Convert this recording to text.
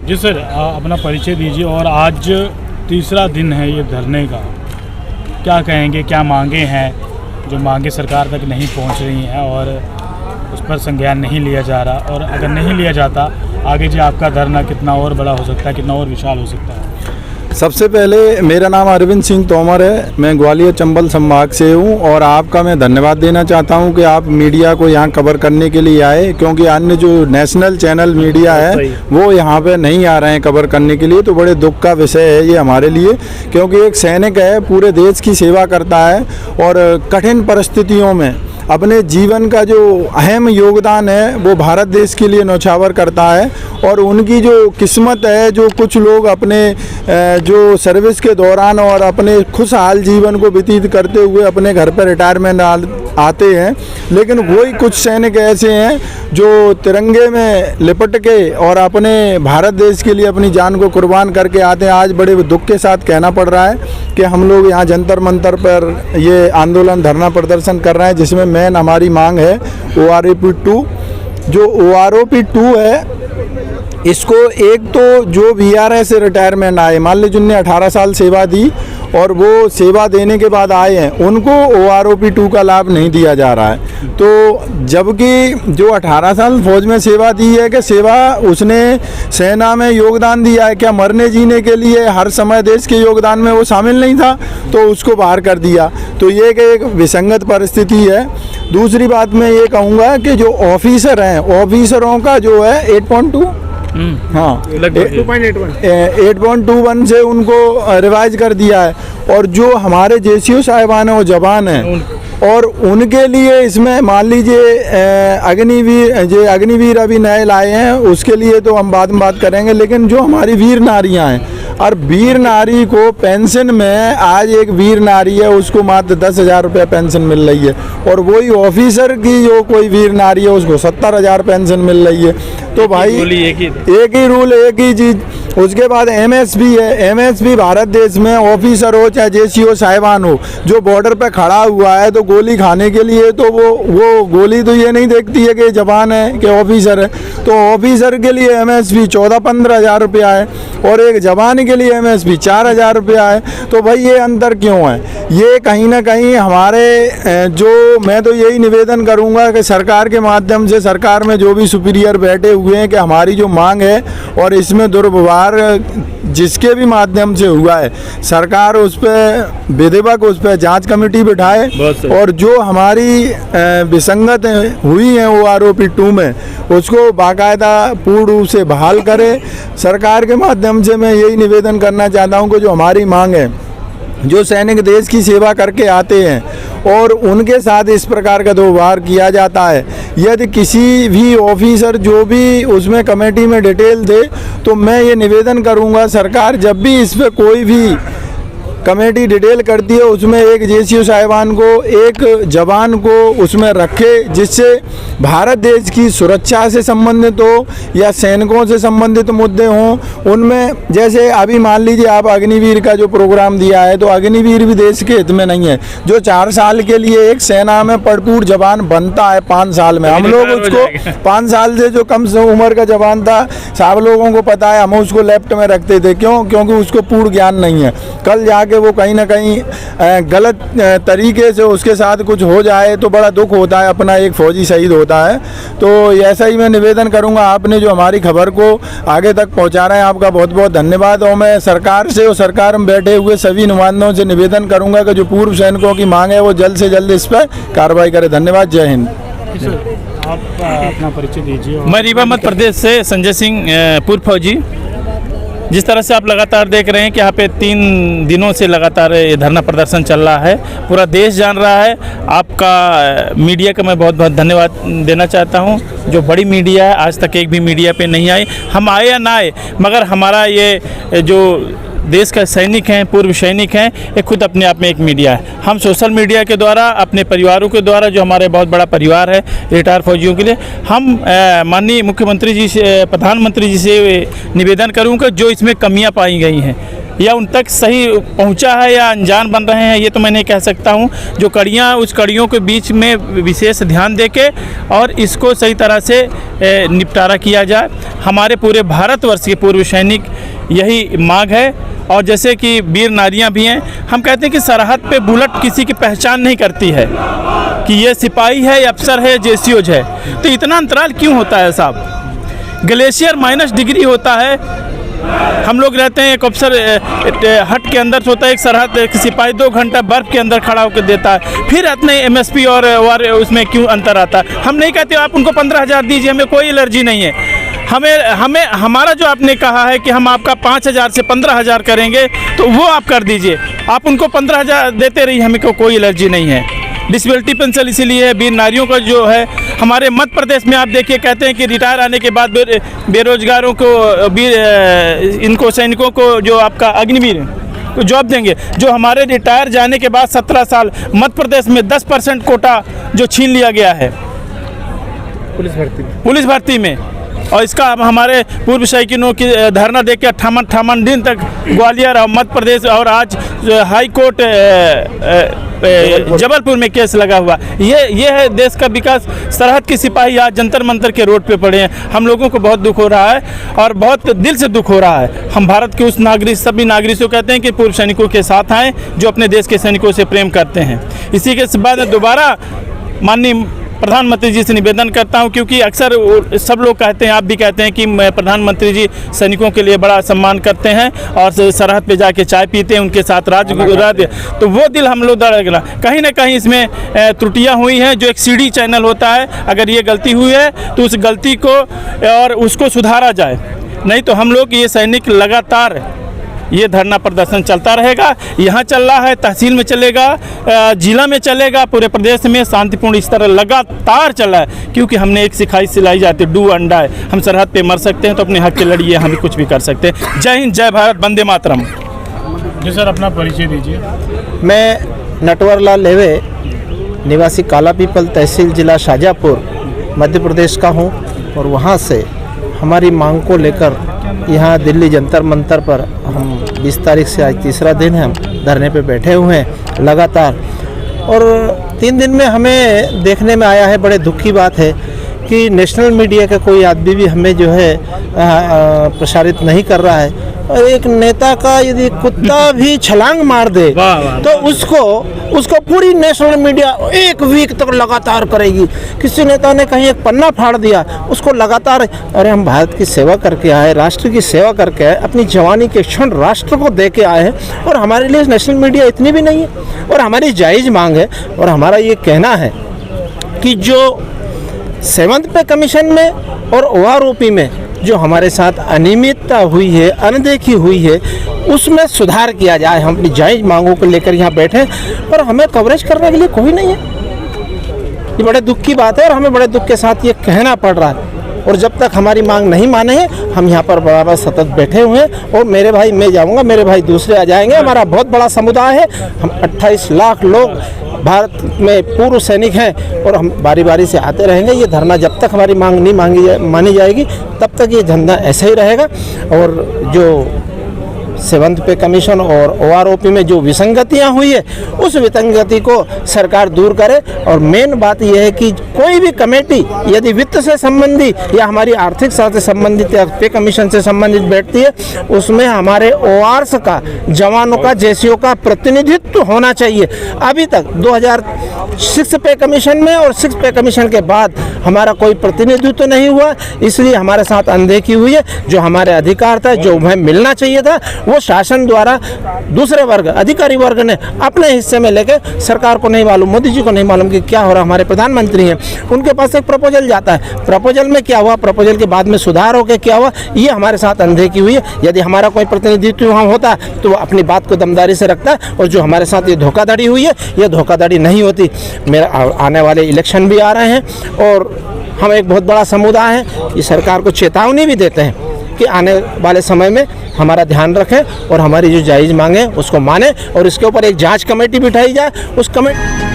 जी sir, अपना परिचय दीजिए। और आज तीसरा दिन है ये धरने का, क्या कहेंगे, क्या मांगे हैं जो मांगे सरकार तक नहीं पहुंच रही हैं और उस पर संज्ञान नहीं लिया जा रहा, और अगर नहीं लिया जाता आगे जो आपका धरना कितना और बड़ा हो सकता है, कितना और विशाल हो सकता है? सबसे पहले मेरा नाम अरविंद सिंह तोमर है, मैं ग्वालियर चंबल संभाग से हूँ और आपका मैं धन्यवाद देना चाहता हूँ कि आप मीडिया को यहाँ कवर करने के लिए आए, क्योंकि अन्य जो नेशनल चैनल मीडिया है वो यहाँ पे नहीं आ रहे हैं कवर करने के लिए। तो बड़े दुख का विषय है ये हमारे लिए, क्योंकि एक सैनिक है, पूरे देश की सेवा करता है और कठिन परिस्थितियों में अपने जीवन का जो अहम योगदान है वो भारत देश के लिए न्यौछावर करता है। और उनकी जो किस्मत है, जो कुछ लोग अपने जो सर्विस के दौरान और अपने खुशहाल जीवन को व्यतीत करते हुए अपने घर पर रिटायरमेंट आते हैं, लेकिन वही कुछ सैनिक ऐसे हैं जो तिरंगे में लिपट के और अपने भारत देश के लिए अपनी जान को कुर्बान करके आते हैं। आज बड़े दुख के साथ कहना पड़ रहा है कि हम लोग यहाँ जंतर मंतर पर ये आंदोलन धरना प्रदर्शन कर रहे हैं, जिसमें मेन हमारी मांग है OROP 2। जो OROP 2 है, इसको एक तो जो VRS से रिटायरमेंट आए, मान लीजिए जिनने 18 साल सेवा दी और वो सेवा देने के बाद आए हैं, उनको OROP 2 का लाभ नहीं दिया जा रहा है। तो जबकि जो 18 साल फौज में सेवा दी है, कि सेवा उसने सेना में योगदान दिया है, क्या मरने जीने के लिए हर समय देश के योगदान में वो शामिल नहीं था, तो उसको बाहर कर दिया। तो ये एक विसंगत परिस्थिति है। दूसरी बात मैं ये कहूँगा कि जो ऑफिसर हैं, ऑफिसरों का जो है 8.2 हाँ 8.21 से उनको रिवाइज कर दिया है। और जो हमारे JCO साहिबान हैं वो जवान हैं, और उनके लिए इसमें मान लीजिए अग्निवीर अभी नए लाए हैं, उसके लिए तो हम बाद में बात करेंगे। लेकिन जो हमारी वीर नारियां हैं, और वीर नारी को पेंशन में, आज एक वीर नारी है उसको मात्र 10,000 रुपये पेंशन मिल रही है, और वही ऑफिसर की जो कोई वीर नारी है उसको 70,000 पेंशन मिल रही है। तो भाई एक ही रूल, एक ही चीज़। उसके बाद MSP है, MSP भारत देश में ऑफिसर हो चाहे JCO साहिबान हो, जो बॉर्डर पे खड़ा हुआ है तो गोली खाने के लिए, तो वो गोली तो ये नहीं देखती है कि जवान है कि ऑफिसर है। तो ऑफिसर के लिए MSP 14-15 हज़ार रुपया है और एक जवान के लिए MSP 4,000 रुपया है। तो भाई ये अंतर क्यों है? ये कहीं ना कहीं हमारे जो, मैं तो यही निवेदन करूँगा कि सरकार के माध्यम से, सरकार में जो भी सुपीरियर बैठे हुए हैं, कि हमारी जो मांग है और इसमें दुर्व्यवहार जिसके भी माध्यम से हुआ है, सरकार उस पर विधिवत उस पर जांच कमेटी बिठाए, और जो हमारी विसंगत हुई हैं OROP 2 में, उसको बाकायदा पूर्ण रूप से बहाल करे। सरकार के माध्यम से मैं यही निवेदन करना चाहता हूं कि जो हमारी मांग है, जो सैनिक देश की सेवा करके आते हैं और उनके साथ इस प्रकार का दुर्व्यवहार किया जाता है, यदि किसी भी ऑफिसर जो भी उसमें कमेटी में डिटेल दे, तो मैं ये निवेदन करूंगा सरकार जब भी इस पर कोई भी कमेटी डिटेल करती है, उसमें एक JCO साहिबान को, एक जवान को उसमें रखे, जिससे भारत देश की सुरक्षा से संबंधित हो या सैनिकों से संबंधित मुद्दे हों। उनमें जैसे अभी मान लीजिए आप अग्निवीर का जो प्रोग्राम दिया है, तो अग्निवीर भी देश के हित में नहीं है। जो 4 साल के लिए एक सेना में भरपूर जवान बनता है 5 साल में, हम लोग उसको 5 साल से जो कम उम्र का जवान था, सब लोगों को पता है, हम उसको लेफ्ट में रखते थे। क्यों? क्योंकि उसको पूर्ण ज्ञान नहीं है। कल जाके वो कहीं ना कहीं गलत तरीके से उसके साथ कुछ हो जाए तो बड़ा दुख होता है, अपना एक फौजी शहीद होता है। तो ऐसा ही मैं निवेदन करूंगा, आपने जो हमारी खबर को आगे तक पहुंचा रहे हैं, आपका बहुत बहुत धन्यवाद। और मैं सरकार से और सरकार में बैठे हुए सभी नुमाइंदों से निवेदन करूंगा कि जो पूर्व सैनिकों की मांग है वो जल्द से जल्द इस पर कार्रवाई करें। धन्यवाद। जय हिंद। आप अपना परिचय दीजिए। मैं रीवा मध्य प्रदेश से संजय सिंह, पूर्व फौजी। जिस तरह से आप लगातार देख रहे हैं कि यहाँ पे 3 दिनों से लगातार ये धरना प्रदर्शन चल रहा है, पूरा देश जान रहा है। आपका मीडिया का मैं बहुत बहुत धन्यवाद देना चाहता हूँ। जो बड़ी मीडिया है, आज तक एक भी मीडिया पे नहीं आई, हम आए या ना आए, मगर हमारा ये जो देश का सैनिक हैं, पूर्व सैनिक हैं, ये खुद अपने आप में एक मीडिया है। हम सोशल मीडिया के द्वारा, अपने परिवारों के द्वारा, जो हमारे बहुत बड़ा परिवार है रिटायर फौजियों के लिए, हम माननीय मुख्यमंत्री जी से, प्रधानमंत्री जी से निवेदन करूँगा जो इसमें कमियां पाई गई हैं या उन तक सही पहुंचा है या अनजान बन रहे हैं, ये तो मैं नहीं कह सकता हूं। जो कड़ियां, उस कड़ियों के बीच में विशेष ध्यान देके और इसको सही तरह से निपटारा किया जाए। हमारे पूरे भारतवर्ष के पूर्व सैनिक यही मांग है। और जैसे कि वीर नारियां भी हैं, हम कहते हैं कि सरहद पे बुलेट किसी की पहचान नहीं करती है कि ये सिपाही है, अफसर है, जेसीओज है। तो इतना अंतराल क्यों होता है साहब? ग्लेशियर माइनस डिग्री होता है। हम लोग रहते हैं, एक अफसर हट के अंदर होता है, एक सरहद एक सिपाही 2 घंटा बर्फ़ के अंदर खड़ा होकर देता है। फिर इतने MSP और उसमें क्यों अंतर आता है? हम नहीं कहते आप उनको 15,000 दीजिए, हमें कोई एलर्जी नहीं है। हमें हमारा जो आपने कहा है कि हम आपका 5,000 से 15,000 करेंगे, तो वो आप कर दीजिए। आप उनको 15,000 देते रहिए, हमें कोई एलर्जी नहीं है। डिसेबिलिटी पेंशन इसीलिए है, वीर नारियों का जो है हमारे मध्य प्रदेश में, आप देखिए कहते हैं कि रिटायर आने के बाद बेरोजगारों को, इनको सैनिकों को जो आपका अग्निवीर को जॉब देंगे। जो हमारे रिटायर जाने के बाद 17 साल मध्य प्रदेश में 10% कोटा जो छीन लिया गया है पुलिस भर्ती में। और इसका हमारे पूर्व सैनिकों की धरना देके 58 दिन तक ग्वालियर और मध्य प्रदेश और आज हाई कोर्ट जबलपुर में केस लगा हुआ। ये है देश का विकास। सरहद के सिपाही आज जंतर मंतर के रोड पे पड़े हैं। हम लोगों को बहुत दुख हो रहा है और बहुत दिल से दुख हो रहा है। हम भारत के उस नागरिक, सभी नागरिकों कहते हैं कि पूर्व सैनिकों के साथ आएँ जो अपने देश के सैनिकों से प्रेम करते हैं। इसी के बाद दोबारा माननीय प्रधानमंत्री जी से निवेदन करता हूं, क्योंकि अक्सर सब लोग कहते हैं, आप भी कहते हैं कि प्रधानमंत्री जी सैनिकों के लिए बड़ा सम्मान करते हैं और सरहद पे जाके चाय पीते हैं, उनके साथ राज, तो वो दिल हम लोग धड़कना। कहीं ना कहीं इसमें त्रुटियां हुई हैं। जो एक CD चैनल होता है, अगर ये गलती हुई है तो उस गलती को और उसको सुधारा जाए। नहीं तो हम लोग ये सैनिक लगातार ये धरना प्रदर्शन चलता रहेगा। यहाँ चल रहा है, तहसील में चलेगा, जिला में चलेगा, पूरे प्रदेश में शांतिपूर्ण इस तरह लगातार चल रहा है। क्योंकि हमने एक सिखाई सिलाई जाती है, डू अंडा है। हम सरहद पे मर सकते हैं तो अपने हक के लड़िए, हम भी कुछ भी कर सकते हैं। जय हिंद, जय भारत, वंदे मातरम। जी सर, अपना परिचय दीजिए। मैं नटवरलाल लेवे, निवासी काला पीपल, तहसील जिला शाजापुर, मध्य प्रदेश का हूँ। और वहाँ से हमारी मांग को लेकर यहाँ दिल्ली जंतर मंतर पर हम 20 तारीख से आज तीसरा दिन है, हम धरने पे बैठे हुए हैं लगातार। और 3 दिन में हमें देखने में आया है, बड़े दुख की बात है कि नेशनल मीडिया का कोई आदमी भी हमें जो है प्रसारित नहीं कर रहा है। और एक नेता का यदि कुत्ता भी छलांग मार दे तो उसको पूरी नेशनल मीडिया 1 वीक तक लगातार करेगी। किसी नेता ने कहीं एक पन्ना फाड़ दिया, उसको लगातार, अरे हम भारत की सेवा करके आए, राष्ट्र की सेवा करके आए, अपनी जवानी के क्षण राष्ट्र को दे के आए हैं। और हमारे लिए नेशनल मीडिया इतनी भी नहीं है। और हमारी जायज़ मांग है और हमारा ये कहना है कि जो 7th पे कमीशन में और OROP में जो हमारे साथ अनियमितता हुई है, अनदेखी हुई है, उसमें सुधार किया जाए। हम अपनी जायज़ मांगों को लेकर यहाँ बैठे, पर हमें कवरेज करने के लिए कोई नहीं है। ये बड़े दुख की बात है और हमें बड़े दुख के साथ ये कहना पड़ रहा है। और जब तक हमारी मांग नहीं माने हैं, हम यहाँ पर बराबर सतत बैठे हुए हैं। और मेरे भाई, मैं जाऊँगा, मेरे भाई दूसरे आ जाएंगे। हमारा बहुत बड़ा समुदाय है, हम 28 लाख लोग भारत में पूर्व सैनिक हैं और हम बारी बारी से आते रहेंगे। ये धरना जब तक हमारी मांग नहीं मानी जाएगी, तब तक ये धरना ऐसा ही रहेगा। और जो 7th पे कमीशन और OROP में जो विसंगतियां हुई है, उस विसंगति को सरकार दूर करे। और मेन बात यह है कि कोई भी कमेटी यदि वित्त से संबंधी या हमारी आर्थिक से संबंधित या पे कमीशन से संबंधित बैठती है, उसमें हमारे ORs का, जवानों का, जेसीओ का प्रतिनिधित्व होना चाहिए। अभी तक 2006 पे कमीशन में और 6 पे कमीशन के बाद हमारा कोई प्रतिनिधित्व नहीं हुआ, इसलिए हमारे साथ अनदेखी हुई है। जो हमारे अधिकार था, जो हमें मिलना चाहिए था, वो शासन द्वारा दूसरे वर्ग, अधिकारी वर्ग ने अपने हिस्से में लेके, सरकार को नहीं मालूम, मोदी जी को नहीं मालूम कि क्या हो रहा। हमारे प्रधानमंत्री हैं, उनके पास एक प्रपोजल जाता है, प्रपोजल में क्या हुआ, प्रपोजल के बाद में सुधार हो के क्या हुआ, ये हमारे साथ अनदेखी हुई है। यदि हमारा कोई प्रतिनिधित्व वहाँ होता तो वो अपनी बात को दमदारी से रखता है। और जो हमारे साथ ये धोखाधड़ी हुई है, ये धोखाधड़ी नहीं होती। मेरा आने वाले इलेक्शन भी आ रहे हैं और हम एक बहुत बड़ा समुदाय है, ये सरकार को चेतावनी भी देते हैं कि आने वाले समय में हमारा ध्यान रखें और हमारी जो जायज़ मांगे उसको माने। और इसके ऊपर एक जांच कमेटी बिठाई जाए। उस कमेटी